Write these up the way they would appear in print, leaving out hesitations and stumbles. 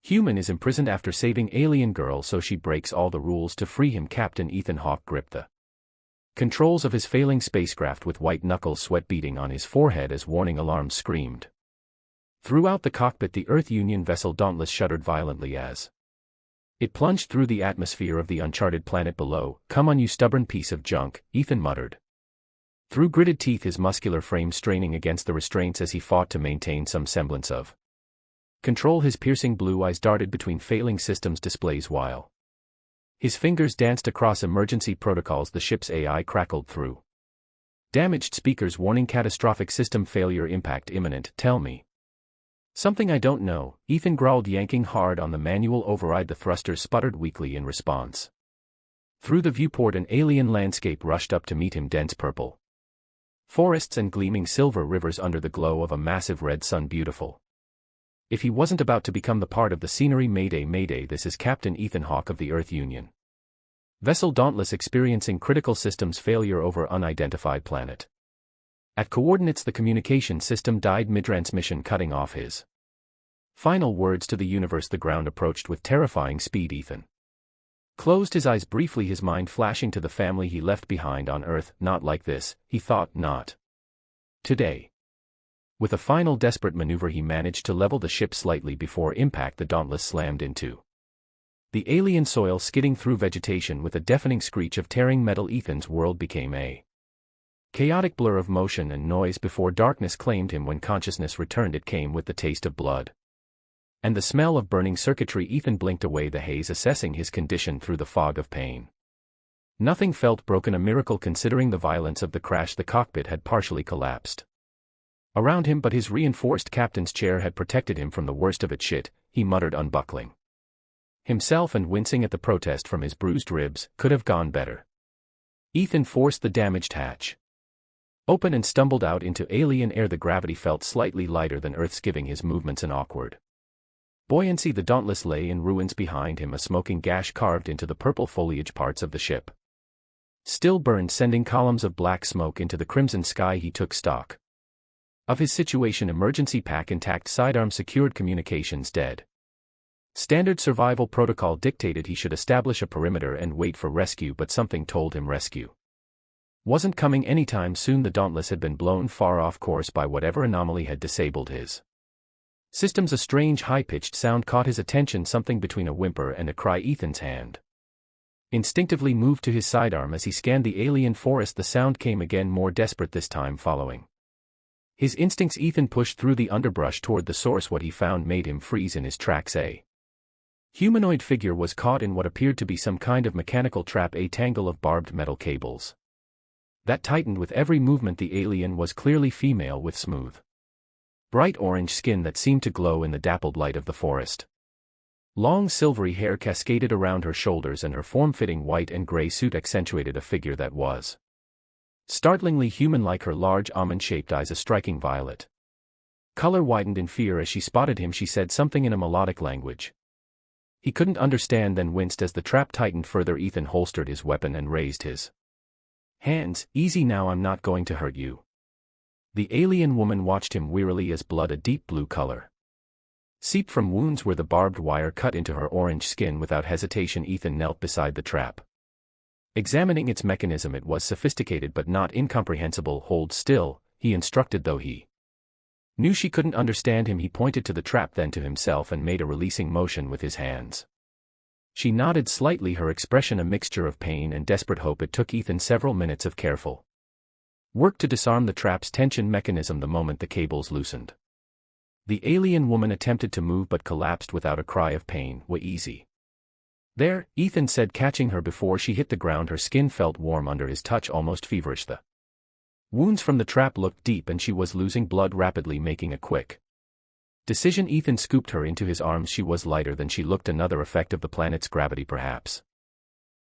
Human is imprisoned after saving alien girl, so she breaks all the rules to free him. Captain Ethan Hawke gripped the controls of his failing spacecraft with white knuckles, sweat beading on his forehead as warning alarms screamed. Throughout the cockpit, the Earth Union vessel Dauntless shuddered violently as it plunged through the atmosphere of the uncharted planet below. "Come on, you stubborn piece of junk," Ethan muttered, through gritted teeth, his muscular frame straining against the restraints as he fought to maintain some semblance of control. His piercing blue eyes darted between failing systems displays while his fingers danced across emergency protocols. The ship's AI crackled through damaged speakers, warning catastrophic system failure, impact imminent. "Tell me something I don't know," Ethan growled, yanking hard on the manual override. The thrusters sputtered weakly in response. Through the viewport, an alien landscape rushed up to meet him, dense purple forests and gleaming silver rivers under the glow of a massive red sun. Beautiful. If he wasn't about to become the part of the scenery. Mayday, mayday, this is Captain Ethan Hawke of the Earth Union vessel Dauntless, experiencing critical systems failure over unidentified planet. At coordinates, the communication system died mid-transmission, cutting off his final words to the universe. The ground approached with terrifying speed. Ethan closed his eyes briefly, his mind flashing to the family he left behind on Earth. Not like this, he thought, not today. With a final desperate maneuver, he managed to level the ship slightly before impact. The Dauntless slammed into the alien soil, skidding through vegetation with a deafening screech of tearing metal. Ethan's world became a chaotic blur of motion and noise before darkness claimed him. When consciousness returned, it came with the taste of blood and the smell of burning circuitry. Ethan blinked away the haze, assessing his condition through the fog of pain. Nothing felt broken, a miracle considering the violence of the crash. The cockpit had partially collapsed around him, but his reinforced captain's chair had protected him from the worst of it. Shit, he muttered, unbuckling himself and wincing at the protest from his bruised ribs. Could have gone better. Ethan forced the damaged hatch open and stumbled out into alien air. The gravity felt slightly lighter than Earth's, giving his movements an awkward buoyancy. The Dauntless lay in ruins behind him, a smoking gash carved into the purple foliage. Parts of the ship still burned, sending columns of black smoke into the crimson sky. He took stock of his situation. Emergency pack intact, sidearm secured, communications dead. Standard survival protocol dictated he should establish a perimeter and wait for rescue, but something told him rescue wasn't coming anytime soon. The Dauntless had been blown far off course by whatever anomaly had disabled his systems. A strange high-pitched sound caught his attention, something between a whimper and a cry. Ethan's hand instinctively moved to his sidearm as he scanned the alien forest. The sound came again, more desperate this time. Following his instincts, Ethan pushed through the underbrush toward the source. What he found made him freeze in his tracks. A humanoid figure was caught in what appeared to be some kind of mechanical trap, a tangle of barbed metal cables that tightened with every movement. The alien was clearly female, with smooth, bright orange skin that seemed to glow in the dappled light of the forest. Long silvery hair cascaded around her shoulders, and her form-fitting white and gray suit accentuated a figure that was startlingly human-like. Her large almond-shaped eyes a striking violet color widened in fear as she spotted him. She said something in a melodic language he couldn't understand, then winced as the trap tightened further. Ethan holstered his weapon and raised his hands. "Easy now, I'm not going to hurt you." The alien woman watched him wearily as blood, a deep blue color, seeped from wounds where the barbed wire cut into her orange skin. Without hesitation, Ethan knelt beside the trap, examining its mechanism. It was sophisticated but not incomprehensible. "Hold still," he instructed, though he knew she couldn't understand him. He pointed to the trap, then to himself, and made a releasing motion with his hands. She nodded slightly, her expression a mixture of pain and desperate hope. It took Ethan several minutes of careful work to disarm the trap's tension mechanism. The moment the cables loosened, the alien woman attempted to move but collapsed without a cry of pain. "Way easy there," Ethan said, catching her before she hit the ground. Her skin felt warm under his touch, almost feverish. The wounds from the trap looked deep, and she was losing blood rapidly. Making a quick decision, Ethan scooped her into his arms. She was lighter than she looked, another effect of the planet's gravity perhaps.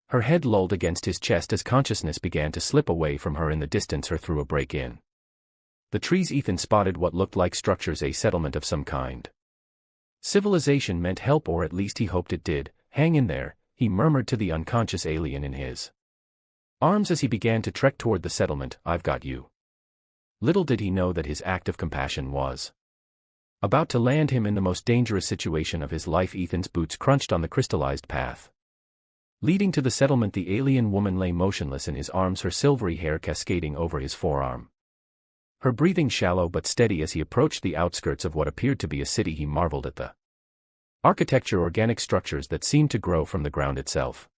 Her head lolled against his chest as consciousness began to slip away from her. In the distance, her through a break in the trees, Ethan spotted what looked like structures, a settlement of some kind. Civilization meant help, or at least he hoped it did. "Hang in there," he murmured to the unconscious alien in his arms as he began to trek toward the settlement. "I've got you." Little did he know that his act of compassion was About to land him in the most dangerous situation of his life. Ethan's boots crunched on the crystallized path leading to the settlement. The alien woman lay motionless in his arms, her silvery hair cascading over his forearm. Her breathing shallow but steady as he approached the outskirts of what appeared to be a city. He marveled at the architecture, organic structures that seemed to grow from the ground itself,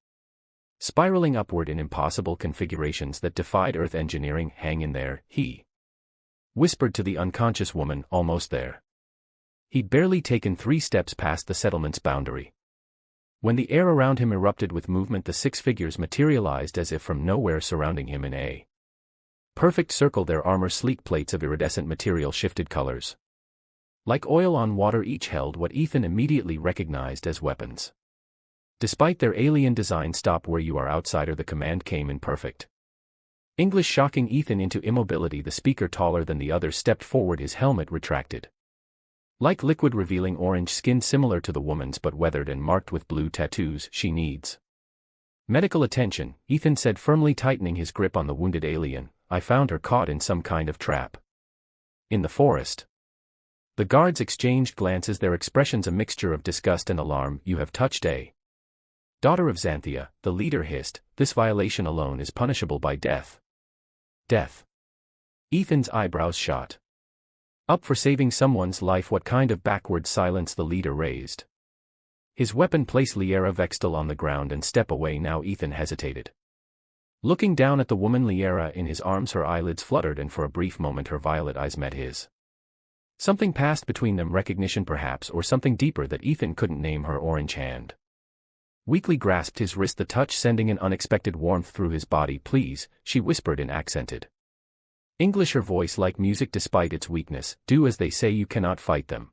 spiraling upward in impossible configurations that defied Earth engineering. Hang in there, he whispered to the unconscious woman, almost there. He'd barely taken 3 steps past the settlement's boundary when the air around him erupted with movement. The 6 figures materialized as if from nowhere, surrounding him in a perfect circle. Their armor, sleek plates of iridescent material, shifted colors like oil on water. Each held what Ethan immediately recognized as weapons. Despite their alien design, "Stop where you are, outsider," the command came in perfect English, shocking Ethan into immobility. The speaker, taller than the others, stepped forward, his helmet retracted like liquid, revealing orange skin similar to the woman's but weathered and marked with blue tattoos. "She needs medical attention," Ethan said firmly, tightening his grip on the wounded alien. "I found her caught in some kind of trap in the forest." The guards exchanged glances, their expressions a mixture of disgust and alarm. "You have touched a daughter of Xanthia," the leader hissed. "This violation alone is punishable by death." Death? Ethan's eyebrows shot up. "For saving someone's life? What kind of backward silence?" the leader raised his weapon. "Place Liera Vextel on the ground and step away now." Ethan hesitated, looking down at the woman, Liera in his arms. Her eyelids fluttered, and for a brief moment her violet eyes met his. Something passed between them, recognition perhaps, or something deeper that Ethan couldn't name. Her orange hand weakly grasped his wrist, the touch sending an unexpected warmth through his body. "Please," she whispered in accented English, her voice like music despite its weakness. "Do as they say, you cannot fight them."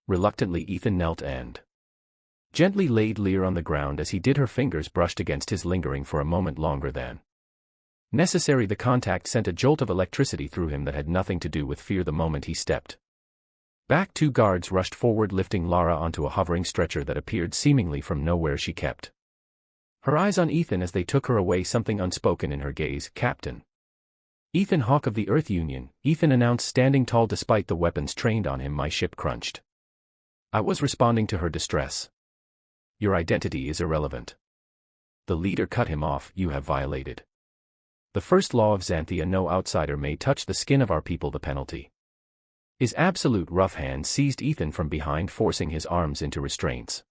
Reluctantly, Ethan knelt and gently laid Liera on the ground. As he did, her fingers brushed against his, lingering for a moment longer than necessary. The contact sent a jolt of electricity through him that had nothing to do with fear. The moment he stepped back, 2 guards rushed forward, lifting Lara onto a hovering stretcher that appeared seemingly from nowhere. She kept her eyes on Ethan as they took her away, something unspoken in her gaze. "Captain Ethan Hawke of the Earth Union," Ethan announced, standing tall despite the weapons trained on him. "My ship crunched. I was responding to her distress." "Your identity is irrelevant." The leader cut him off. "You have violated the first law of Xanthia. No outsider may touch the skin of our people. The penalty is absolute." Rough hands seized Ethan from behind, forcing his arms into restraints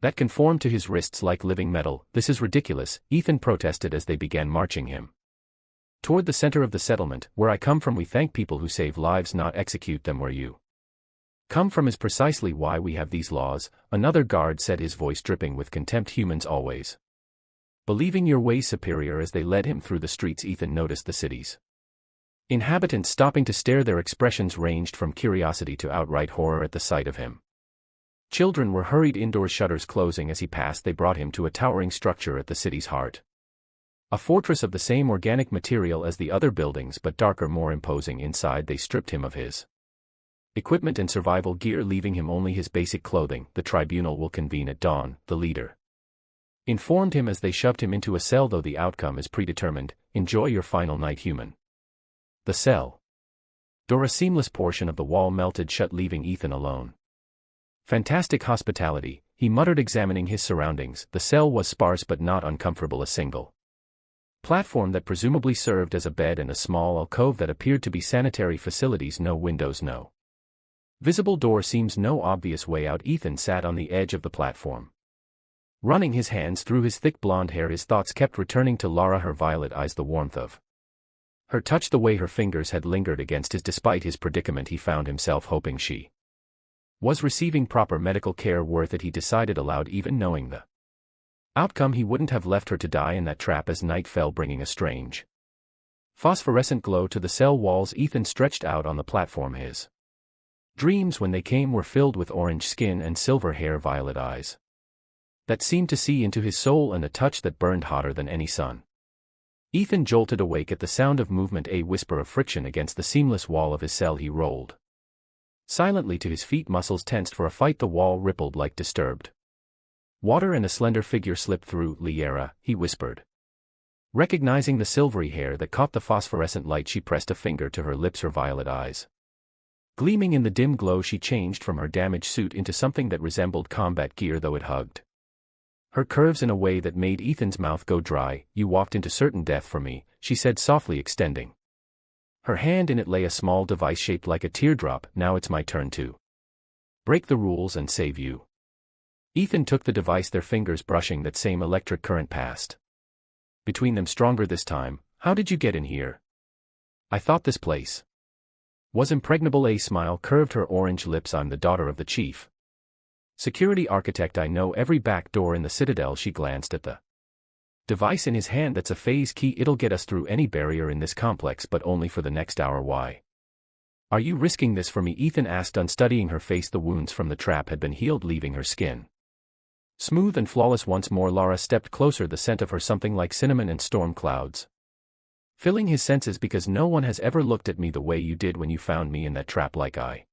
that conformed to his wrists like living metal. "This is ridiculous," Ethan protested as they began marching him toward the center of the settlement. "Where I come from, we thank people who save lives, not execute them. Where you come from is precisely why we have these laws," another guard said, his voice dripping with contempt. "Humans always believing your ways superior." As they led him through the streets, Ethan noticed the city's inhabitants stopping to stare. Their expressions ranged from curiosity to outright horror at the sight of him. Children were hurried indoors, shutters closing. As he passed, they brought him to a towering structure at the city's heart. A fortress of the same organic material as the other buildings, but darker, more imposing. Inside, they stripped him of his equipment and survival gear, leaving him only his basic clothing. "The tribunal will convene at dawn," the leader informed him as they shoved him into a cell. "Though the outcome is predetermined, enjoy your final night, human." The cell door, a seamless portion of the wall, melted shut, leaving Ethan alone. "Fantastic hospitality," he muttered, examining his surroundings. The cell was sparse but not uncomfortable. A single platform that presumably served as a bed, and a small alcove that appeared to be sanitary facilities. No windows, no visible door. Seems no obvious way out. Ethan sat on the edge of the platform, running his hands through his thick blonde hair. His thoughts kept returning to Lara, her violet eyes, the warmth of her touch, the way her fingers had lingered against his. Despite his predicament, he found himself hoping she was receiving proper medical care. Worth it, he decided aloud. Even knowing the outcome, he wouldn't have left her to die in that trap. As night fell, bringing a strange phosphorescent glow to the cell walls, Ethan stretched out on the platform. His dreams, when they came, were filled with orange skin and silver hair, violet eyes that seemed to see into his soul, and a touch that burned hotter than any sun. Ethan jolted awake at the sound of movement, a whisper of friction against the seamless wall of his cell. He rolled silently to his feet, muscles tensed for a fight. The wall rippled like disturbed water, and a slender figure slipped through. "Liera," he whispered. Recognizing the silvery hair that caught the phosphorescent light, she pressed a finger to her lips, her violet eyes Gleaming in the dim glow, she changed from her damaged suit into something that resembled combat gear, though it hugged her curves in a way that made Ethan's mouth go dry. "You walked into certain death for me," she said softly, extending her hand. In it lay a small device shaped like a teardrop. "Now it's my turn to break the rules and save you." Ethan took the device, their fingers brushing that same electric current passed between them, stronger this time. "How did you get in here? I thought this place was impregnable." A smile curved her orange lips. "I'm the daughter of the chief security architect. I know every back door in the Citadel." She glanced at the device in his hand. "That's a phase key. It'll get us through any barrier in this complex, but only for the next hour." "Why are you risking this for me?" Ethan asked, unstudying her face. The wounds from the trap had been healed, leaving her skin smooth and flawless once more. Lara stepped closer, the scent of her something like cinnamon and storm clouds filling his senses. "Because no one has ever looked at me the way you did when you found me in that trap, like I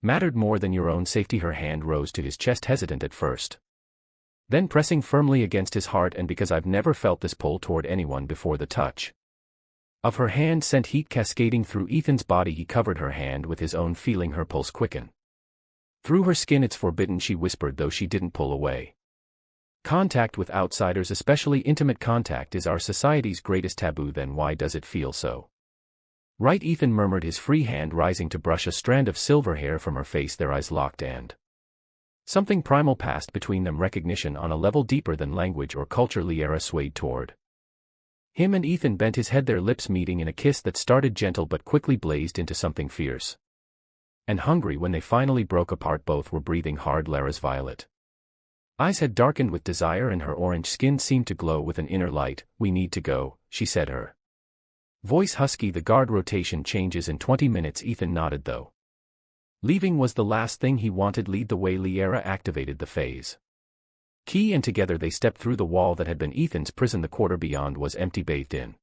mattered more than your own safety." Her hand rose to his chest, hesitant at first, then pressing firmly against his heart. "And because I've never felt this pull toward anyone before." The touch of her hand sent heat cascading through Ethan's body. He covered her hand with his own, feeling her pulse quicken through her skin. "It's forbidden," she whispered, though she didn't pull away. "Contact with outsiders, especially intimate contact, is our society's greatest taboo." "Then why does it feel so right?" Ethan murmured, his free hand rising to brush a strand of silver hair from her face. Their eyes locked, and something primal passed between them, recognition on a level deeper than language or culture. Liara swayed toward him, and Ethan bent his head, their lips meeting in a kiss that started gentle but quickly blazed into something fierce and hungry. When they finally broke apart, both were breathing hard. Lara's violet eyes had darkened with desire, and her orange skin seemed to glow with an inner light. "We need to go," she said, her voice husky. "The guard rotation changes in 20 minutes." Ethan nodded, though leaving was the last thing he wanted. "Lead the way." Liara activated the phase key, and together they stepped through the wall that had been Ethan's prison. The quarter beyond was empty, bathed in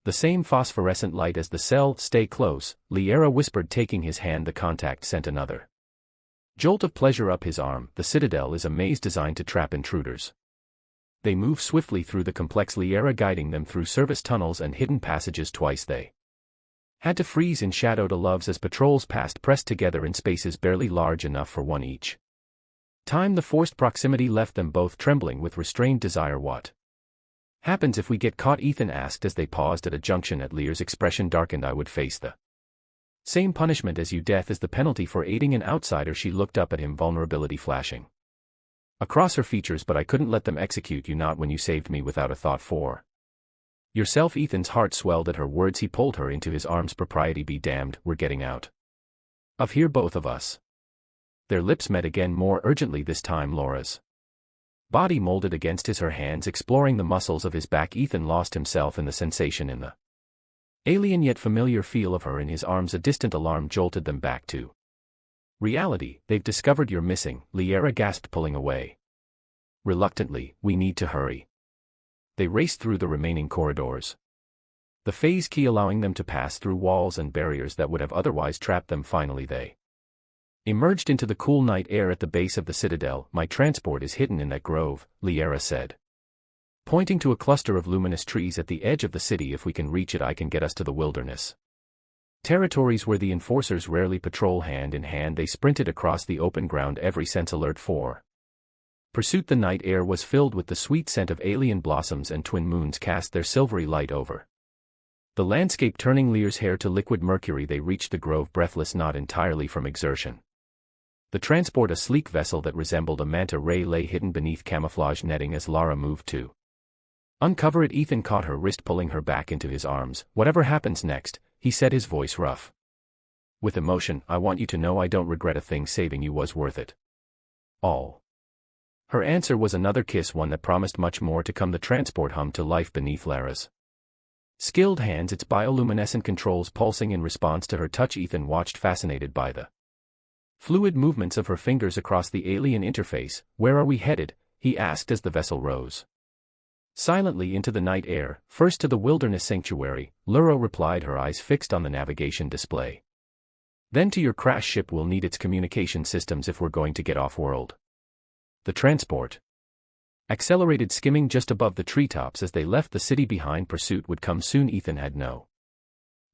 the same phosphorescent light as the cell. "Stay close," Liara whispered, taking his hand. The contact sent another jolt of pleasure up his arm. "The Citadel is a maze designed to trap intruders." They moved swiftly through the complex, Liara guiding them through service tunnels and hidden passages. Twice they had to freeze in shadowed loves as patrols passed, pressed together in spaces barely large enough for one each time. The forced proximity left them both trembling with restrained desire. "What happens if we get caught?" Ethan asked as they paused at a junction. At Lear's expression darkened. "I would face the same punishment as you. Death is the penalty for aiding an outsider." She looked up at him, vulnerability flashing across her features. "But I couldn't let them execute you, not when you saved me without a thought for yourself." Ethan's heart swelled at her words. He pulled her into his arms. "Propriety be damned, we're getting out of here, both of us." Their lips met again, more urgently this time. Laura's body molded against his, her hands exploring the muscles of his back. Ethan lost himself in the sensation, in the alien yet familiar feel of her in his arms. A distant alarm jolted them back to reality. "They've discovered you're missing," Liara gasped, pulling away reluctantly. "We need to hurry." They raced through the remaining corridors, the phase key allowing them to pass through walls and barriers that would have otherwise trapped them. Finally they emerged into the cool night air at the base of the Citadel. "My transport is hidden in that grove," Liara said, pointing to a cluster of luminous trees at the edge of the city. "If we can reach it, I can get us to the wilderness territories where the enforcers rarely patrol." Hand in hand they sprinted across the open ground, every sense alert for pursuit. The night air was filled with the sweet scent of alien blossoms, and twin moons cast their silvery light over the landscape, turning Lear's hair to liquid mercury. They reached the grove, breathless, not entirely from exertion. The transport, a sleek vessel that resembled a manta ray, lay hidden beneath camouflage netting. As Lara moved to uncover it, Ethan caught her wrist, pulling her back into his arms. "Whatever happens next," he said, his voice rough with emotion, "I want you to know I don't regret a thing. Saving you was worth it all." Her answer was another kiss, one that promised much more to come. The transport hummed to life beneath Lara's skilled hands, its bioluminescent controls pulsing in response to her touch. Ethan watched, fascinated by the fluid movements of her fingers across the alien interface. "Where are we headed?" he asked as the vessel rose silently into the night air. "First to the wilderness sanctuary," Lura replied, her eyes fixed on the navigation display. "Then to your crash ship. We'll need its communication systems if we're going to get off-world." The transport accelerated, skimming just above the treetops as they left the city behind. Pursuit would come soon. Ethan had no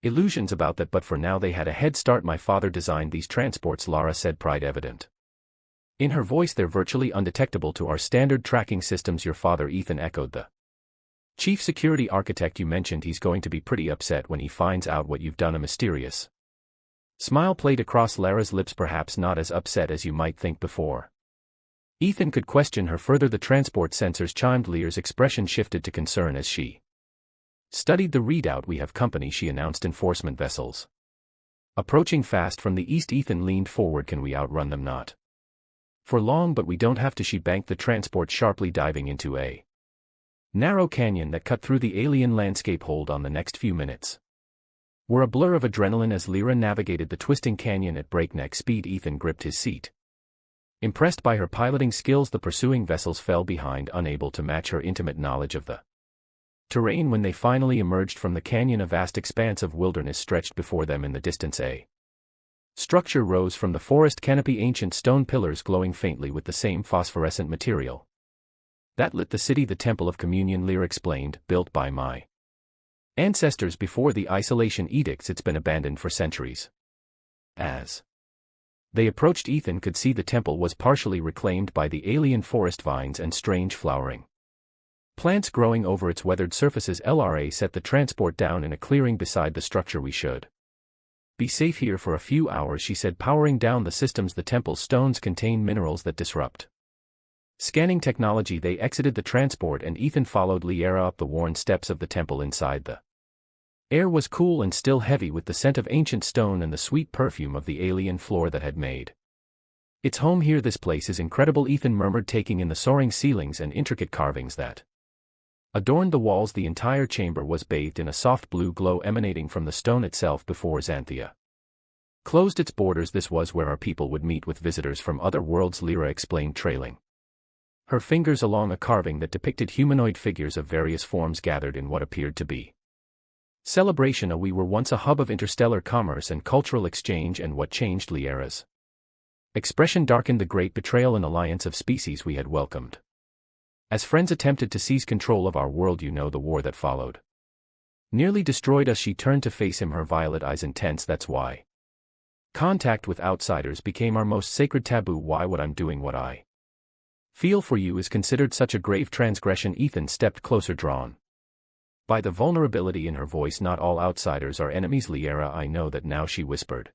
Illusions about that, but for now they had a head start. My father designed these transports, Lara said, pride evident in her voice. They're virtually undetectable to our standard tracking systems. Your father, Ethan echoed. The chief security architect you mentioned. He's going to be pretty upset when he finds out what you've done. A mysterious smile played across Lara's lips. Perhaps not as upset as you might think. Before Ethan could question her further, the transport sensors chimed. Lear's expression shifted to concern as she studied the readout. We have company, she announced. Enforcement vessels approaching fast from the east. Ethan leaned forward. Can we outrun them? Not for long, but we don't have to. She banked the transport sharply, diving into a narrow canyon that cut through the alien landscape. Hold on. The next few minutes were a blur of adrenaline as Lyra navigated the twisting canyon at breakneck speed. Ethan gripped his seat, impressed by her piloting skills. The pursuing vessels fell behind, unable to match her intimate knowledge of the terrain. When they finally emerged from the canyon, a vast expanse of wilderness stretched before them. In the distance, a structure rose from the forest canopy, ancient stone pillars glowing faintly with the same phosphorescent material that lit the city. The Temple of Communion, Lyra explained, built by my ancestors before the isolation edicts. It's been abandoned for centuries. As they approached, Ethan could see the temple was partially reclaimed by the alien forest vines and strange flowering plants growing over its weathered surfaces. Lara set the transport down in a clearing beside the structure. We should be safe here for a few hours, she said, powering down the systems. The temple's stones contain minerals that disrupt scanning technology. They exited the transport and Ethan followed Lyra up the worn steps of the temple. Inside, the air was cool and still, heavy with the scent of ancient stone and the sweet perfume of the alien floor that had made its home here. This place is incredible, Ethan murmured, taking in the soaring ceilings and intricate carvings that adorned the walls. The entire chamber was bathed in a soft blue glow emanating from the stone itself. Before Xanthia closed its borders, this was where our people would meet with visitors from other worlds, Lyra explained, trailing her fingers along a carving that depicted humanoid figures of various forms gathered in what appeared to be celebration. We were once a hub of interstellar commerce and cultural exchange, and what changed? Lyra's expression darkened. The great betrayal. An alliance of species we had welcomed as friends attempted to seize control of our world. You know, the war that followed nearly destroyed us. She turned to face him, her violet eyes intense. That's why contact with outsiders became our most sacred taboo. Why would I'm doing what I feel for you is considered such a grave transgression. Ethan stepped closer, drawn by the vulnerability in her voice. Not all outsiders are enemies, Lyra. I know that now, she whispered,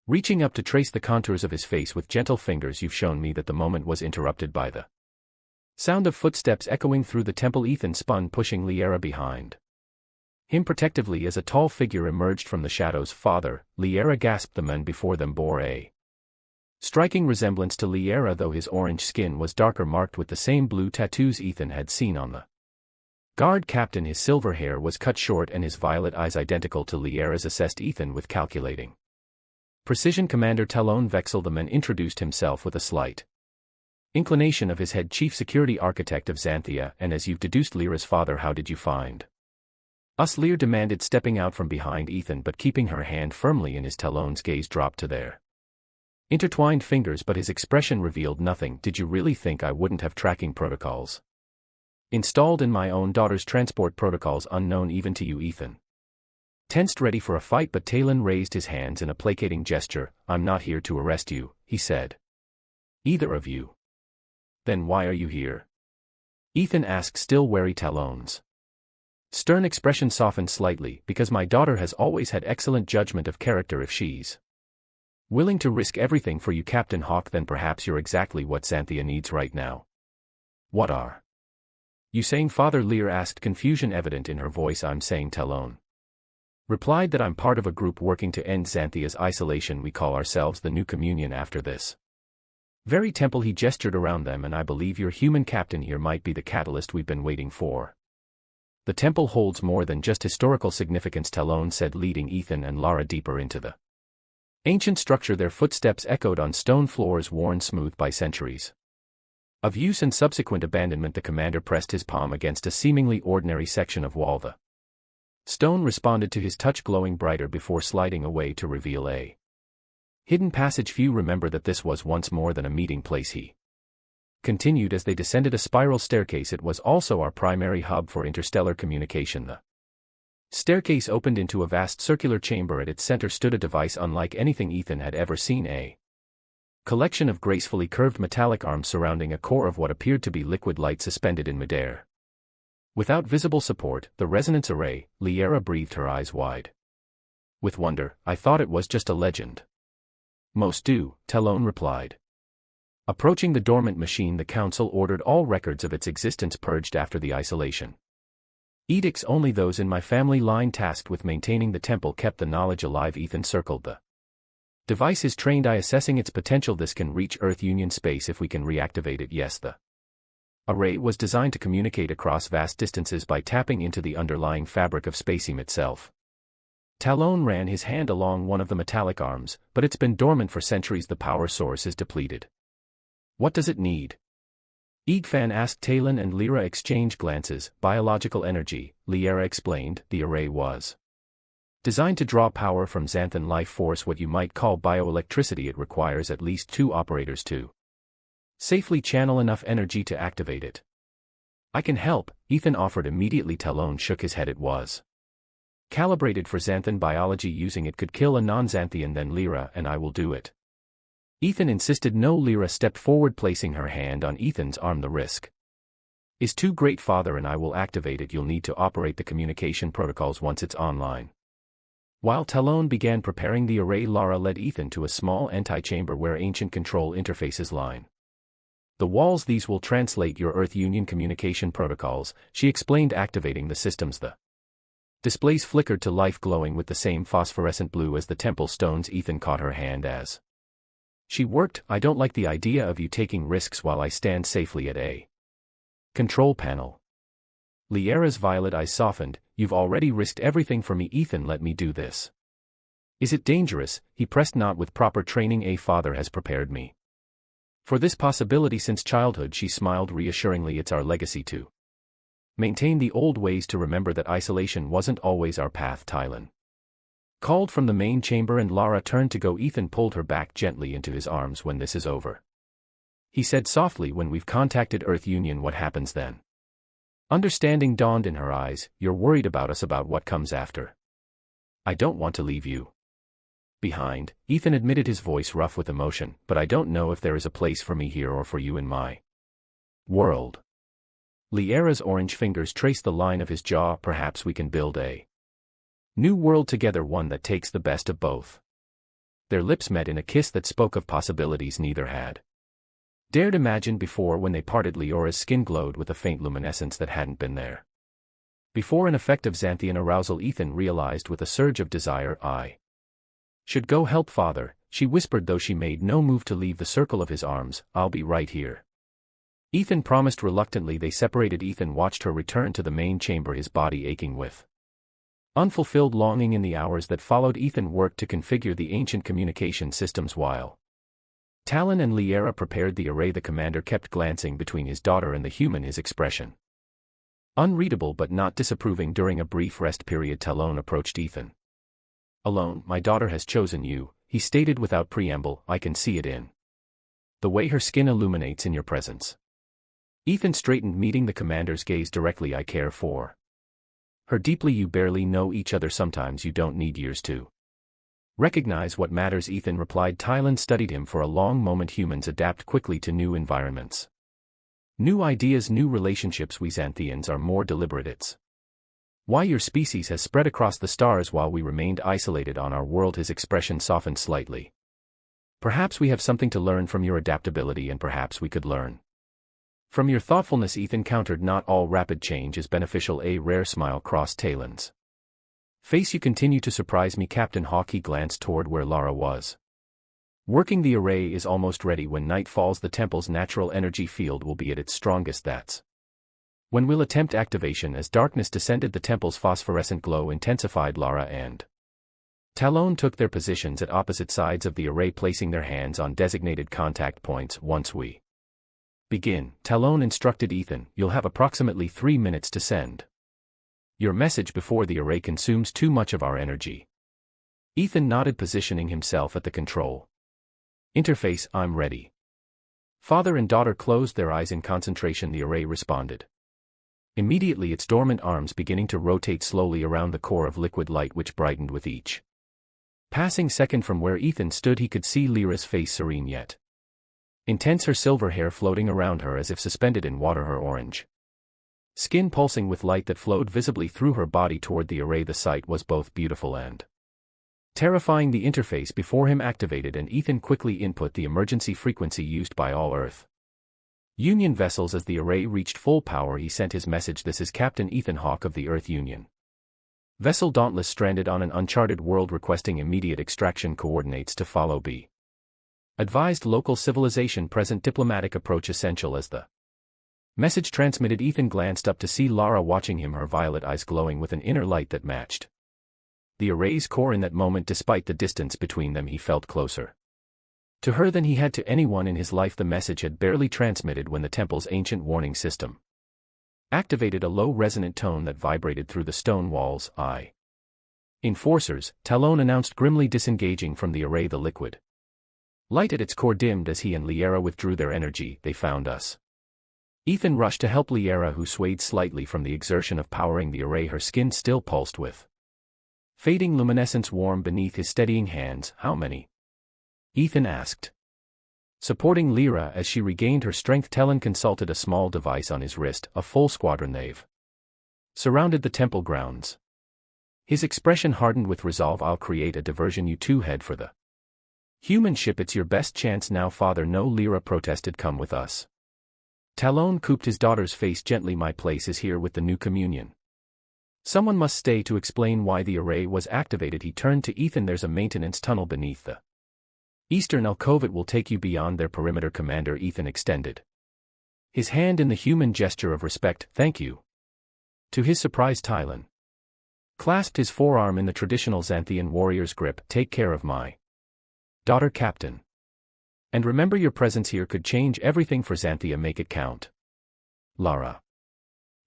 reaching up to trace the contours of his face with gentle fingers. You've shown me that. The moment was interrupted by the sound of footsteps echoing through the temple. Ethan spun, pushing Lyra behind him protectively as a tall figure emerged from the shadows. Father, Lyra gasped. The man before them bore a striking resemblance to Lyra, though his orange skin was darker, marked with the same blue tattoos Ethan had seen on the guard captain. His silver hair was cut short and his violet eyes identical to Lyra's, assessed Ethan with calculating precision. Commander Talon Vexel. The man introduced himself with a slight inclination of his head. Chief security architect of Xanthia, and as you've deduced, Lyra's father. How did you find us? Lyra demanded, stepping out from behind Ethan but keeping her hand firmly in his. Talon's gaze dropped to their intertwined fingers, but his expression revealed nothing. Did you really think I wouldn't have tracking protocols installed in my own daughter's transport? Protocols unknown even to you? Ethan tensed, ready for a fight, but Talon raised his hands in a placating gesture. I'm not here to arrest you, he said. Either of you? Then why are you here? Ethan asked, still wary. Talon's stern expression softened slightly. Because my daughter has always had excellent judgment of character. If she's willing to risk everything for you, Captain Hawk, then perhaps you're exactly what Xanthia needs right now. What are you saying, Father? Lyra asked, confusion evident in her voice. I'm saying, Talon replied, that I'm part of a group working to end Xanthia's isolation. We call ourselves the New Communion. After this very temple, he gestured around them, and I believe your human captain here might be the catalyst we've been waiting for. The temple holds more than just historical significance, Talon said, leading Ethan and Lara deeper into the ancient structure. Their footsteps echoed on stone floors worn smooth by centuries of use and subsequent abandonment. The commander pressed his palm against a seemingly ordinary section of wall. The stone responded to his touch, glowing brighter before sliding away to reveal a hidden passage. Few remember that this was once more than a meeting place, he continued as they descended a spiral staircase. It was also our primary hub for interstellar communication. The Staircase opened into a vast circular chamber. At its center stood a device unlike anything Ethan had ever seen, a collection of gracefully curved metallic arms surrounding a core of what appeared to be liquid light suspended in midair. Without visible support, the resonance array, Liara breathed, her eyes wide with wonder. I thought it was just a legend. Most do, Talon replied. Approaching the dormant machine, the council ordered all records of its existence purged after the isolation. Edicts only those in my family line tasked with maintaining the temple kept the knowledge alive. Ethan circled the device, his trained eye assessing its potential. This can reach Earth Union space if we can reactivate it. Yes, the array was designed to communicate across vast distances by tapping into the underlying fabric of spacetime itself. Talon ran his hand along one of the metallic arms, but it's been dormant for centuries. The power source is depleted. What does it need? Egfan asked. Talon and Lyra exchanged glances. Biological energy, Liara explained. The array was designed to draw power from xanthan life force, what you might call bioelectricity. It requires at least 2 operators to safely channel enough energy to activate it. I can help, Ethan offered immediately. Talon shook his head. It was calibrated for xanthan biology. Using it could kill a non-xanthian. Then Lyra and I will do it. Ethan insisted. No. Lyra stepped forward, placing her hand on Ethan's arm. The risk is too great. Father and I will activate it. You'll need to operate the communication protocols once it's online. While Talon began preparing the array, Lara led Ethan to a small antechamber where ancient control interfaces line the walls. These will translate your Earth Union communication protocols, she explained. Activating the systems, the displays flickered to life, glowing with the same phosphorescent blue as the temple stones. Ethan caught her hand as she worked. I don't like the idea of you taking risks while I stand safely at a control panel. Liara's violet eyes softened. You've already risked everything for me, Ethan. Let me do this. Is it dangerous? He pressed. Not with proper training. A father has prepared me for this possibility since childhood, she smiled reassuringly. It's our legacy to maintain the old ways, to remember that isolation wasn't always our path. Talon called from the main chamber and Lara turned to go. Ethan pulled her back gently into his arms. When this is over, he said softly, when we've contacted Earth Union, what happens then? Understanding dawned in her eyes. You're worried about us, about what comes after. I don't want to leave you behind, Ethan admitted, his voice rough with emotion, but I don't know if there is a place for me here or for you in my world. Liara's orange fingers traced the line of his jaw. Perhaps we can build a new world together, one that takes the best of both. Their lips met in a kiss that spoke of possibilities neither had dared imagine before. When they parted, Liora's skin glowed with a faint luminescence that hadn't been there before, an effect of xanthian arousal. Ethan realized with a surge of desire. I should go help Father, she whispered, though she made no move to leave the circle of his arms. I'll be right here, Ethan promised reluctantly. They separated. Ethan watched her return to the main chamber, his body aching with unfulfilled longing. In the hours that followed, Ethan worked to configure the ancient communication systems while Talon and Liara prepared the array. The commander kept glancing between his daughter and the human, his expression unreadable but not disapproving. During a brief rest period, Talon approached Ethan. Alone, my daughter has chosen you, he stated without preamble. I can see it in the way her skin illuminates in your presence. Ethan straightened, meeting the commander's gaze directly. I care for her deeply. You barely know each other. Sometimes you don't need years to recognize what matters, Ethan replied. Talon studied him for a long moment. Humans adapt quickly to new environments, new ideas, new relationships. We Xanthians are more deliberate. It's why your species has spread across the stars while we remained isolated on our world. His expression softened slightly. Perhaps we have something to learn from your adaptability, and perhaps we could learn from your thoughtfulness, Ethan countered. Not all rapid change is beneficial. A rare smile crossed Talon's face. You continue to surprise me, Captain Hawk. He glanced toward where Lara was working. The array is almost ready. When night falls, the temple's natural energy field will be at its strongest. That's when we'll attempt activation. As darkness descended, the temple's phosphorescent glow intensified. Lara and Talon took their positions at opposite sides of the array, placing their hands on designated contact points. Once we begin, Talon instructed Ethan, you'll have approximately 3 minutes to send your message before the array consumes too much of our energy. Ethan nodded, positioning himself at the control interface. I'm ready. Father and daughter closed their eyes in concentration. The array responded Immediately its dormant arms beginning to rotate slowly around the core of liquid light which brightened with each passing second. From where Ethan stood he could see Lyra's face, serene yet intense, her silver hair floating around her as if suspended in water, her orange skin pulsing with light that flowed visibly through her body toward the array. The sight was both beautiful and terrifying. The interface before him activated and Ethan quickly input the emergency frequency used by all Earth Union vessels. As the array reached full power he sent his message: "This is Captain Ethan Hawke of the Earth Union. Vessel Dauntless stranded on an uncharted world requesting immediate extraction coordinates to follow. Be advised local civilization present, diplomatic approach essential." As the message transmitted Ethan glanced up to see Lara watching him, her violet eyes glowing with an inner light that matched the array's core. In that moment, despite the distance between them, he felt closer to her than he had to anyone in his life. The message had barely transmitted when the temple's ancient warning system activated, a low resonant tone that vibrated through the stone walls. Enforcers, Talon announced grimly, disengaging from the array. The liquid light at its core dimmed as he and Lyra withdrew their energy. "They found us." Ethan rushed to help Lyra, who swayed slightly from the exertion of powering the array, her skin still pulsed with fading luminescence warm beneath his steadying hands. "How many?" Ethan asked. Supporting Lyra as she regained her strength, Talon consulted a small device on his wrist. "A full squadron. They've surrounded the temple grounds." His expression hardened with resolve. "I'll create a diversion. You two head for the human ship. It's your best chance now." "Father, no," Lyra protested. "Come with us." Talon cooped his daughter's face gently. "My place is here with the new communion. Someone must stay to explain why the array was activated." He turned to Ethan. "There's a maintenance tunnel beneath the eastern alcove. It will take you beyond their perimeter." Commander, Ethan extended his hand in the human gesture of respect. "Thank you." To his surprise, Talon clasped his forearm in the traditional Xanthian warrior's grip. "Take care of my daughter, Captain. And remember, your presence here could change everything for Xanthia. Make it count." Lara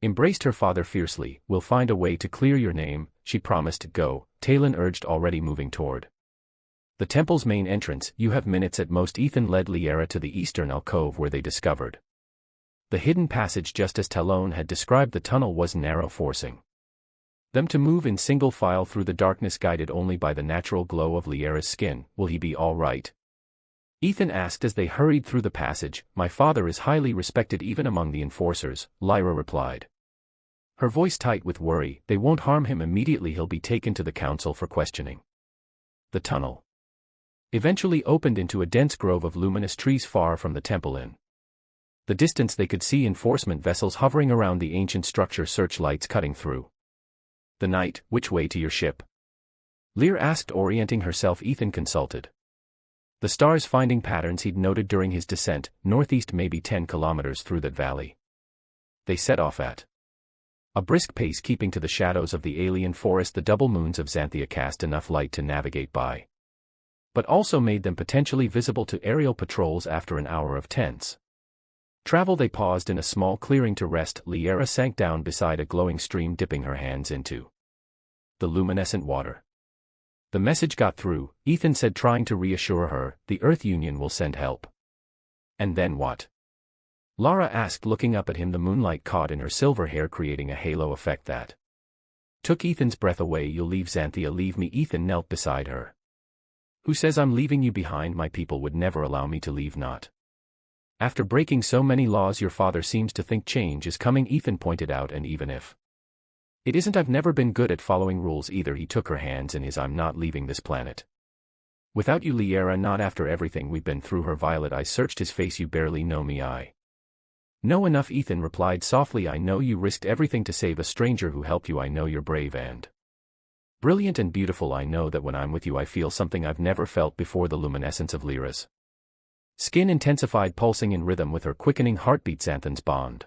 embraced her father fiercely. "We'll find a way to clear your name," she promised. "Go," Talon urged, already moving toward the temple's main entrance. "You have minutes at most." Ethan led Lyra to the eastern alcove where they discovered the hidden passage. Just as Talon had described, the tunnel was narrow, forcing them to move in single file through the darkness, guided only by the natural glow of Lyra's skin. "Will he be all right?" Ethan asked as they hurried through the passage. "My father is highly respected even among the enforcers," Lyra replied, her voice tight with worry. "They won't harm him immediately. He'll be taken to the council for questioning." The tunnel eventually opened into a dense grove of luminous trees far from the temple. In the distance they could see enforcement vessels hovering around the ancient structure, searchlights cutting through the night. "Which way to your ship?" Lyra asked, orienting herself. Ethan consulted the stars, finding patterns he'd noted during his descent. "Northeast, maybe 10 kilometers through that valley." They set off at a brisk pace, keeping to the shadows of the alien forest. The double moons of Xanthia cast enough light to navigate by, but also made them potentially visible to aerial patrols. After an hour of tense travel they paused in a small clearing to rest. Lyra sank down beside a glowing stream, dipping her hands into the luminescent water. "The message got through," Ethan said, trying to reassure her. "The Earth Union will send help." "And then what?" Lara asked, looking up at him. The moonlight caught in her silver hair, creating a halo effect that took Ethan's breath away. "You'll leave Xanthia?" "Leave me?" Ethan knelt beside her. "Who says I'm leaving you behind? My people would never allow me to leave, not after breaking so many laws. Your father seems to think change is coming," Ethan pointed out. "And even if it isn't, I've never been good at following rules either." He took her hands in his. "I'm not leaving this planet without you, Lyra, not after everything we've been through." Her violet eyes searched his face. "You barely know me." "I know enough," Ethan replied softly. "I know you risked everything to save a stranger who helped you. I know you're brave and brilliant and beautiful. I know that when I'm with you I feel something I've never felt before." The luminescence of Lyra's skin intensified, pulsing in rhythm with her quickening heartbeat. "Xanthans bond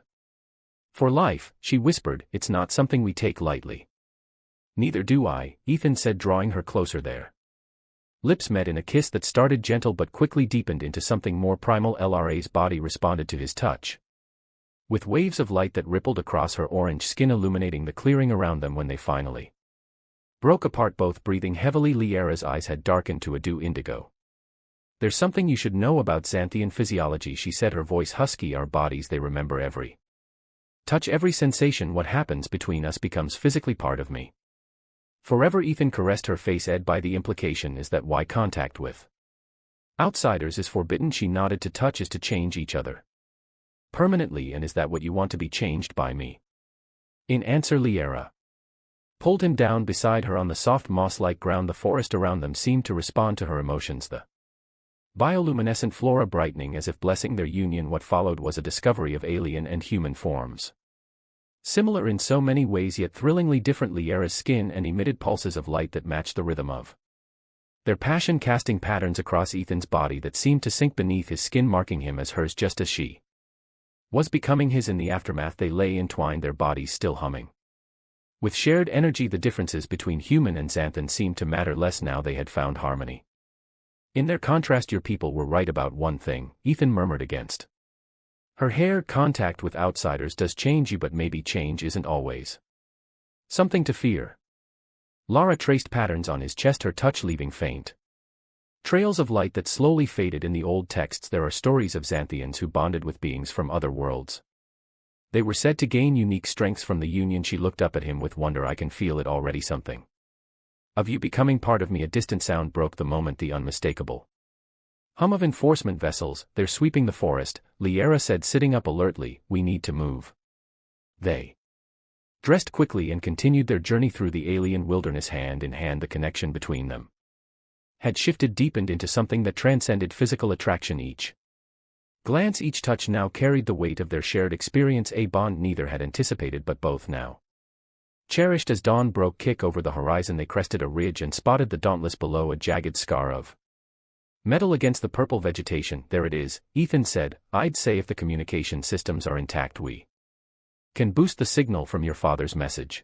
for life," she whispered. "It's not something we take lightly." "Neither do I," Ethan said, drawing her closer. Their lips met in a kiss that started gentle but quickly deepened into something more primal. Lyra's body responded to his touch with waves of light that rippled across her orange skin, illuminating the clearing around them. When they finally broke apart, both breathing heavily, Lyra's eyes had darkened to a dew indigo. "There's something you should know about Xanthian physiology," she said, her voice husky. "Our bodies, they remember every Touch every sensation. What happens between us becomes physically part of me. Forever. Ethan caressed her face. Ed, by the implication is that why contact with outsiders is forbidden? She nodded. To touch is to change each other permanently, and is that what you want, to be changed by me? In answer, Liara pulled him down beside her on the soft moss-like ground. The forest around them seemed to respond to her emotions, the bioluminescent flora brightening as if blessing their union. What followed was a discovery of alien and human forms, similar in so many ways yet thrillingly different. Liara's skin and emitted pulses of light that matched the rhythm of their passion, casting patterns across Ethan's body that seemed to sink beneath his skin, marking him as hers just as she was becoming his. In the aftermath they lay entwined, their bodies still humming with shared energy. The differences between human and Xanthan seemed to matter less now they had found harmony. In their contrast, your people were right about one thing, Ethan murmured against her hair. Contact with outsiders does change you, but maybe change isn't always something to fear. Lara traced patterns on his chest, her touch leaving faint trails of light that slowly faded. In the old texts there are stories of Xanthians who bonded with beings from other worlds. They were said to gain unique strengths from the union. She looked up at him with wonder. I can feel it already, something of you becoming part of me. A distant sound broke the moment, the unmistakable hum of enforcement vessels. They're sweeping the forest, Liara said, sitting up alertly. We need to move. They dressed quickly and continued their journey through the alien wilderness hand in hand. The connection between them had shifted, deepened into something that transcended physical attraction. Each glance, each touch now carried the weight of their shared experience, a bond neither had anticipated but both now cherished. As dawn broke kick over the horizon, they crested a ridge and spotted the Dauntless below, a jagged scar of metal against the purple vegetation. There it is, Ethan said. I'd say if the communication systems are intact we can boost the signal from your father's message.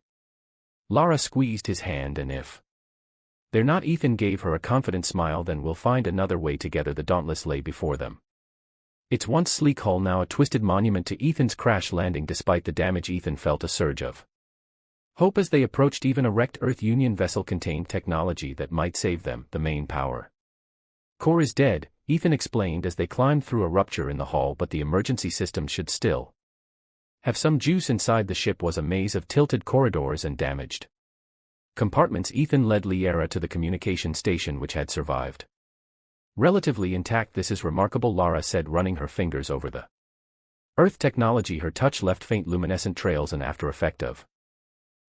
Lara squeezed his hand. And if they're not, Ethan gave her a confident smile, then we'll find another way together. The Dauntless lay before them, its once sleek hull now a twisted monument to Ethan's crash landing. Despite the damage, Ethan felt a surge of hope as they approached. Even a wrecked Earth Union vessel contained technology that might save them. The main power core is dead, Ethan explained as they climbed through a rupture in the hull, but the emergency system should still have some juice. Inside the ship was a maze of tilted corridors and damaged compartments. Ethan led Liara to the communication station, which had survived relatively intact. This is remarkable, Lara said, running her fingers over the Earth technology. Her touch left faint luminescent trails, an after effect of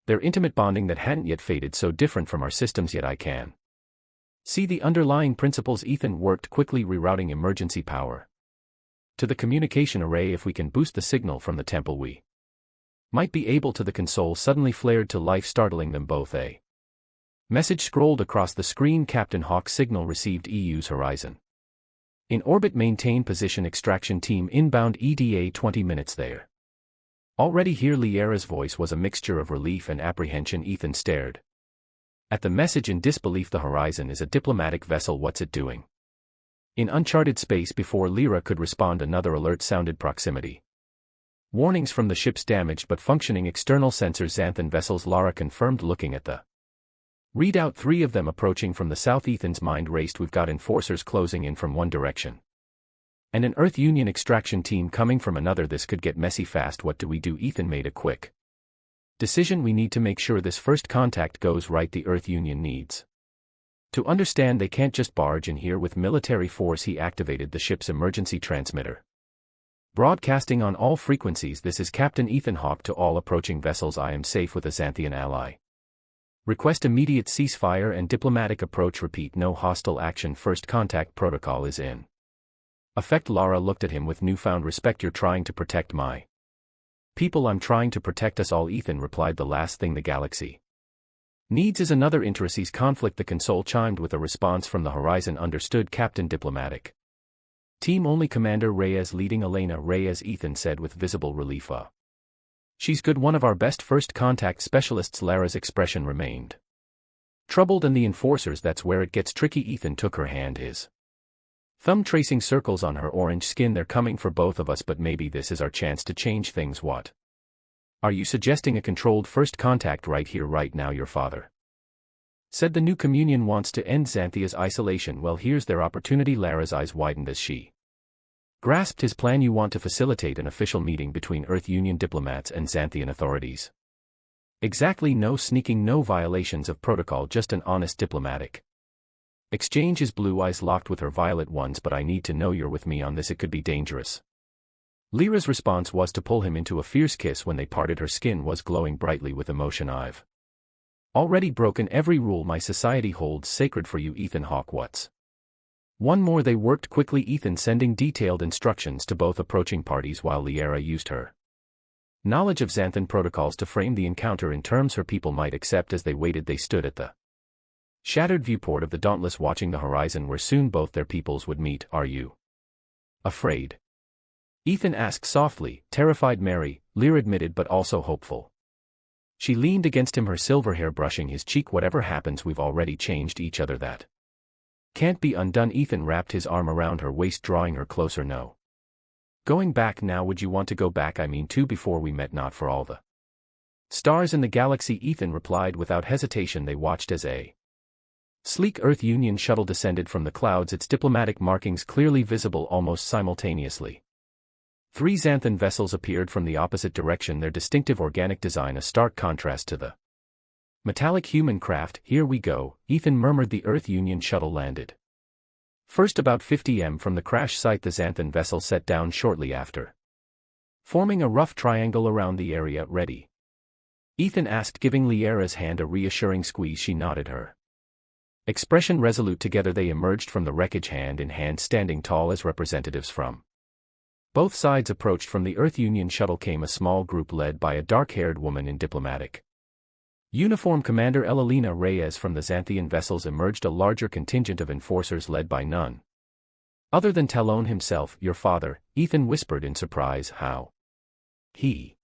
their intimate bonding that hadn't yet faded. So different from our systems, yet I can see the underlying principles. Ethan worked quickly, rerouting emergency power to the communication array. If we can boost the signal from the temple, we might be able to. The console suddenly flared to life, startling them both. A message scrolled across the screen. Captain Hawk, signal received. EU's horizon in orbit. Maintain position. Extraction team inbound. EDA 20 minutes there. Already here. Liara's voice was a mixture of relief and apprehension. Ethan stared at the message in disbelief. The horizon is a diplomatic vessel. What's it doing in uncharted space? Before Lyra could respond, another alert sounded. Proximity warnings from the ship's damaged but functioning external sensors. Xanthan vessels, Lara confirmed, looking at the readout. 3 of them approaching from the south. Ethan's mind raced. We've got enforcers closing in from one direction and an Earth Union extraction team coming from another. This could get messy fast. What do we do? Ethan made a quick decision. We need to make sure this first contact goes right. The Earth Union needs to understand they can't just barge in here with military force. He activated the ship's emergency transmitter, broadcasting on all frequencies. This is Captain Ethan Hawke to all approaching vessels. I am safe with a Xanthian ally. Request immediate ceasefire and diplomatic approach. Repeat, no hostile action. First contact protocol is in effect. Lara looked at him with newfound respect. You're trying to protect my people. I'm trying to protect us all, Ethan replied. The last thing the galaxy needs is another intricacies conflict. The console chimed with a response from the horizon. Understood, Captain. Diplomatic team only. Commander Reyes leading. Elena Reyes, Ethan said with visible relief. She's good, one of our best first contact specialists. Lara's expression remained troubled. And the enforcers, that's where it gets tricky. Ethan took her hand, his thumb tracing circles on her orange skin. They're coming for both of us, but maybe this is our chance to change things. What are you suggesting? A controlled first contact right here, right now. Your father said the new communion wants to end Xanthia's isolation. Well, here's their opportunity. Lara's eyes widened as she Grasped his plan. You want to facilitate an official meeting between Earth Union diplomats and Xanthian authorities. Exactly, no sneaking, no violations of protocol, just an honest diplomatic exchange. His blue eyes locked with her violet ones. But I need to know you're with me on this, it could be dangerous. Lyra's response was to pull him into a fierce kiss. When they parted, her skin was glowing brightly with emotion. I've already broken every rule my society holds sacred for you, Ethan Hawke. What's one more? They worked quickly, Ethan sending detailed instructions to both approaching parties while Lyra used her knowledge of Xanthan protocols to frame the encounter in terms her people might accept. As they waited, they stood at the shattered viewport of the Dauntless, watching the horizon where soon both their peoples would meet. Are you afraid? Ethan asked softly. Terrified, Mary, Lyra admitted, but also hopeful. She leaned against him, her silver hair brushing his cheek. Whatever happens, we've already changed each other. That can't be undone. Ethan wrapped his arm around her waist, drawing her closer. No going back now. Would you want to go back? I mean, to before we met, not for all the stars in the galaxy, Ethan replied without hesitation. They watched as a sleek Earth Union shuttle descended from the clouds, its diplomatic markings clearly visible almost simultaneously. 3 Xanthan vessels appeared from the opposite direction, their distinctive organic design a stark contrast to the metallic human craft. Here we go, Ethan murmured. The Earth Union shuttle landed first about 50 m from the crash site. The Xanthan vessel set down shortly after, forming a rough triangle around the area. Ready? Ethan asked, giving Lyra's hand a reassuring squeeze. She nodded, her expression resolute. Together they emerged from the wreckage, hand in hand, standing tall as representatives from both sides approached. From the Earth Union shuttle came a small group led by a dark-haired woman in diplomatic uniform. Commander Elalina Reyes. From the Xanthian vessels emerged a larger contingent of enforcers led by none other than Talon himself. Your father, Ethan whispered in surprise. How? He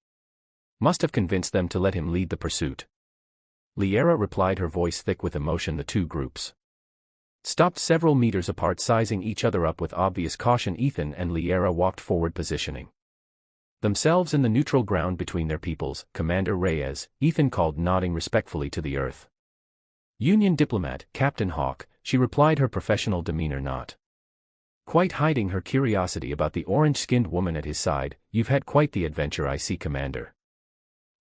must have convinced them to let him lead the pursuit. Lyra replied, her voice thick with emotion. The two groups stopped several meters apart, sizing each other up with obvious caution. Ethan and Lyra walked forward, positioning themselves in the neutral ground between their peoples. Commander Reyes, Ethan called, nodding respectfully to the Earth Union diplomat. Captain Hawke, she replied, her professional demeanor not quite hiding her curiosity about the orange-skinned woman at his side. You've had quite the adventure, I see, Commander.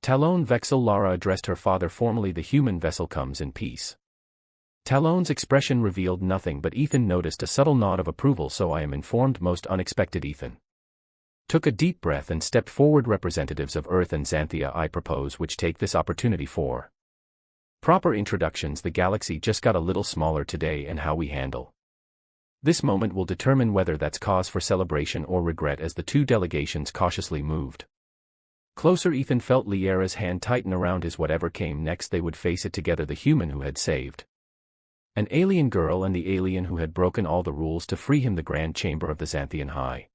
Talon Vexel. Lara addressed her father formally. The human vessel comes in peace. Talon's expression revealed nothing, but Ethan noticed a subtle nod of approval. So I am informed. Most unexpected. Ethan took a deep breath and stepped forward. Representatives of Earth and Xanthia, I propose which take this opportunity for proper introductions. The galaxy just got a little smaller today, and how we handle this moment will determine whether that's cause for celebration or regret. As the two delegations cautiously moved closer, Ethan felt Lyra's hand tighten around his. Whatever came next, they would face it together. The human who had saved an alien girl and the alien who had broken all the rules to free him. The Grand Chamber of the Xanthian High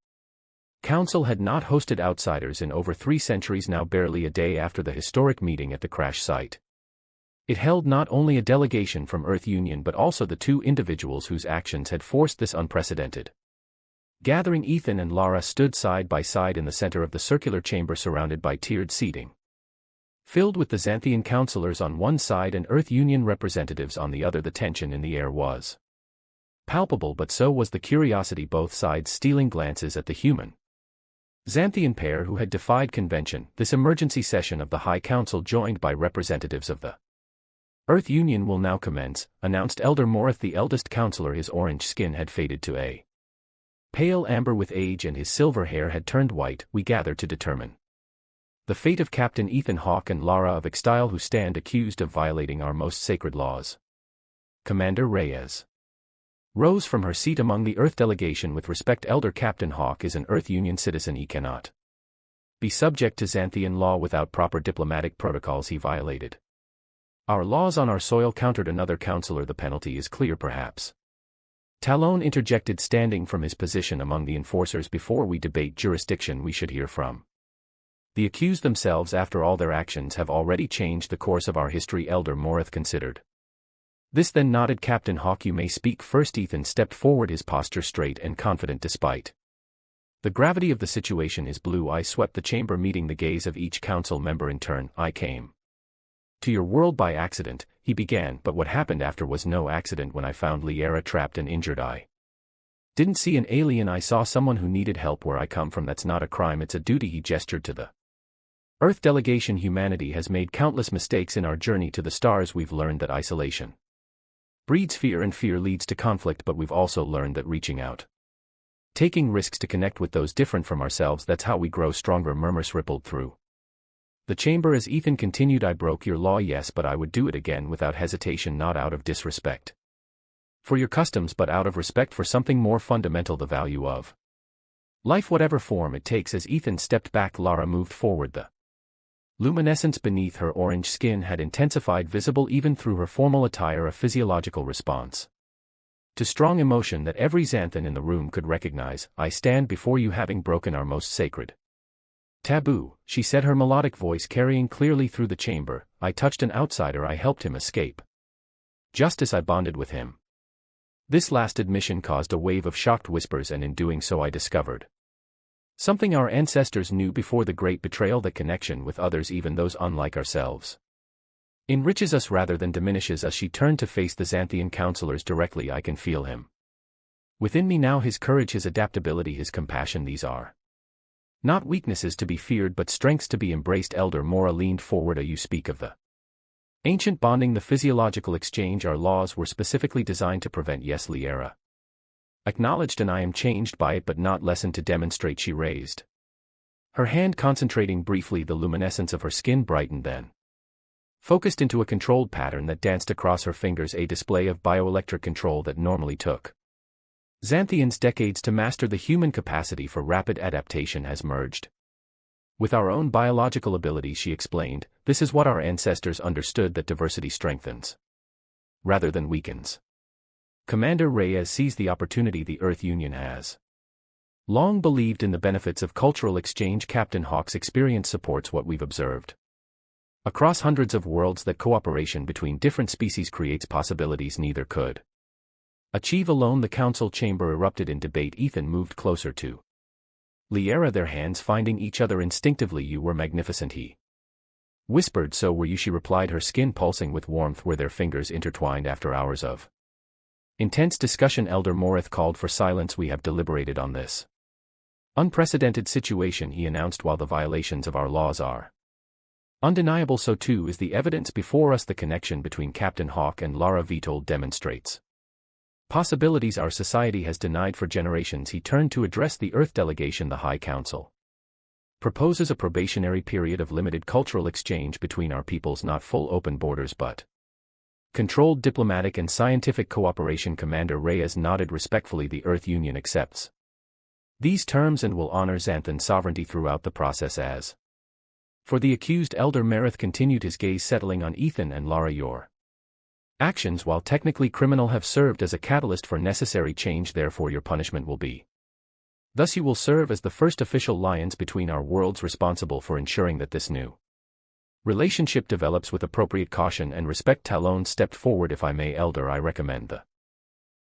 Council had not hosted outsiders in over 3 centuries now. Barely a day after the historic meeting at the crash site, it held not only a delegation from Earth Union but also the 2 individuals whose actions had forced this unprecedented gathering. Ethan and Lara stood side by side in the center of the circular chamber, surrounded by tiered seating filled with the Xanthian councilors on one side and Earth Union representatives on the other. The tension in the air was palpable, but so was the curiosity, both sides stealing glances at the human Xanthian pair who had defied convention. This emergency session of the High Council, joined by representatives of the Earth Union, will now commence, announced Elder Morith, the eldest counselor. His orange skin had faded to a pale amber with age and his silver hair had turned white. We gather to determine the fate of Captain Ethan Hawke and Lara of Extile, who stand accused of violating our most sacred laws. Commander Reyes rose from her seat among the Earth delegation with respect. Elder Captain Hawke is an Earth Union citizen. He cannot be subject to Xanthian law without proper diplomatic protocols. He violated our laws on our soil, countered another counselor. The penalty is clear, perhaps. Talon interjected, standing from his position among the enforcers. Before we debate jurisdiction, we should hear from the accused themselves. After all, their actions have already changed the course of our history. Elder Morith considered this, then nodded. Captain Hawke, you may speak first. Ethan stepped forward, his posture straight and confident despite the gravity of the situation. His blue eye swept the chamber, meeting the gaze of each council member in turn. I came to your world by accident, he began, but what happened after was no accident. When I found Lyra trapped and injured, I Didn't see an alien, I saw someone who needed help where I come from. That's not a crime, it's a duty. He gestured to the Earth delegation. Humanity has made countless mistakes in our journey to the stars. We've learned that isolation breeds fear and fear leads to conflict, but we've also learned that reaching out, taking risks to connect with those different from ourselves, that's how we grow stronger. Murmurs rippled through the chamber as Ethan continued. I broke your law, yes, but I would do it again without hesitation, not out of disrespect for your customs, but out of respect for something more fundamental, the value of life, whatever form it takes. As Ethan stepped back, Lara moved forward. The luminescence beneath her orange skin had intensified, visible even through her formal attire, a physiological response to strong emotion that every Xanthan in the room could recognize. I stand before you having broken our most sacred taboo, she said, her melodic voice carrying clearly through the chamber. I touched an outsider, I helped him escape justice, I bonded with him. This last admission caused a wave of shocked whispers, and in doing so I discovered something our ancestors knew before the great betrayal, that connection with others, even those unlike ourselves, enriches us rather than diminishes us. She turned to face the Xanthian counselors directly. I can feel him within me now, his courage, his adaptability, his compassion. These are not weaknesses to be feared, but strengths to be embraced. Elder Mora leaned forward. You speak of the ancient bonding, the physiological exchange. Our laws were specifically designed to prevent. Yes, Liera acknowledged, and I am changed by it, but not lessened. To demonstrate, she raised her hand, concentrating briefly. The luminescence of her skin brightened, then focused into a controlled pattern that danced across her fingers, a display of bioelectric control that normally took Xanthians decades to master. The human capacity for rapid adaptation has merged with our own biological abilities, she explained. This is what our ancestors understood, that diversity strengthens rather than weakens. Commander Reyes sees the opportunity. The Earth Union has long believed in the benefits of cultural exchange. Captain Hawk's experience supports what we've observed across hundreds of worlds, that cooperation between different species creates possibilities neither could achieve alone. The council chamber erupted in debate. Ethan moved closer to Liera, their hands finding each other instinctively. You were magnificent, he whispered. So were you, she replied, her skin pulsing with warmth where their fingers intertwined. After hours of intense discussion, Elder Morith called for silence. We have deliberated on this unprecedented situation, he announced. While the violations of our laws are undeniable, so too is the evidence before us. The connection between Captain Hawk and Lara Vitold demonstrates possibilities our society has denied for generations. He turned to address the Earth delegation. The High Council proposes a probationary period of limited cultural exchange between our peoples, not full open borders, but controlled diplomatic and scientific cooperation. Commander Reyes nodded respectfully. The Earth Union accepts these terms and will honor Xanthan sovereignty throughout the process. As for the accused, Elder Merith continued, his gaze settling on Ethan and Lara, your actions, while technically criminal, have served as a catalyst for necessary change. Therefore your punishment will be thus. You will serve as the first official lions between our worlds, responsible for ensuring that this new relationship develops with appropriate caution and respect. Talon stepped forward. If I may, Elder, I recommend the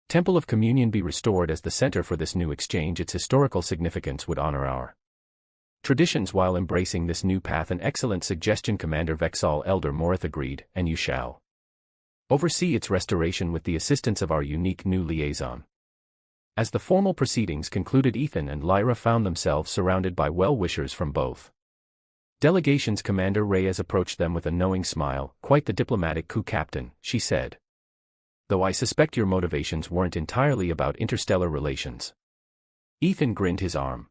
Temple of Communion be restored as the center for this new exchange. Its historical significance would honor our traditions while embracing this new path. An excellent suggestion, Commander Vexal. Elder Morith agreed, and you shall oversee its restoration with the assistance of our unique new liaison. As the formal proceedings concluded, Ethan and Lyra found themselves surrounded by well-wishers from both delegations. Commander Reyes approached them with a knowing smile. Quite the diplomatic coup, Captain, she said. Though I suspect your motivations weren't entirely about interstellar relations. Ethan grinned, his arm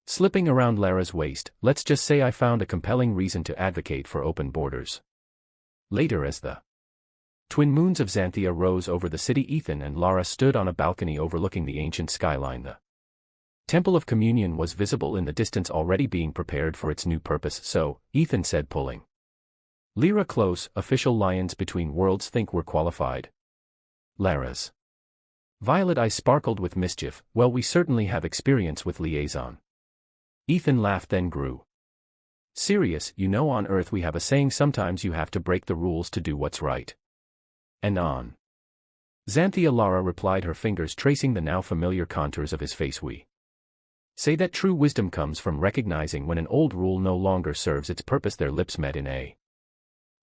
slipping around Lara's waist. Let's just say I found a compelling reason to advocate for open borders. Later, as the twin moons of Xanthia rose over the city, Ethan and Lara stood on a balcony overlooking the ancient skyline. The Temple of Communion was visible in the distance, already being prepared for its new purpose. So, Ethan said, pulling Lyra close, official lions between worlds think we're qualified. Lara's violet eyes sparkled with mischief. Well, we certainly have experience with liaison. Ethan laughed, then grew serious. You know, on Earth we have a saying, sometimes you have to break the rules to do what's right. And on Xanthia, Lara replied, her fingers tracing the now familiar contours of his face. We say that true wisdom comes from recognizing when an old rule no longer serves its purpose. Their lips met in a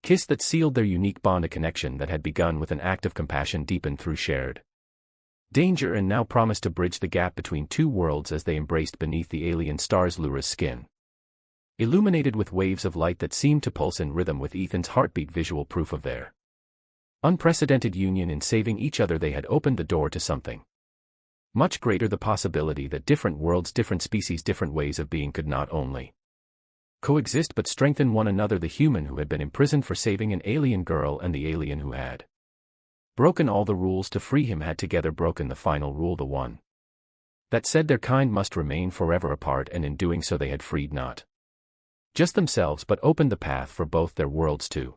kiss that sealed their unique bond, a connection that had begun with an act of compassion deepened through shared danger and now promised to bridge the gap between two worlds as they embraced beneath the alien star's lurid skin. Illuminated with waves of light that seemed to pulse in rhythm with Ethan's heartbeat, visual proof of their unprecedented union in saving each other, they had opened the door to something much greater, the possibility that different worlds, different species, different ways of being could not only coexist but strengthen one another. The human who had been imprisoned for saving an alien girl and the alien who had broken all the rules to free him had together broken the final rule, the one that said their kind must remain forever apart, and in doing so they had freed not just themselves but opened the path for both their worlds to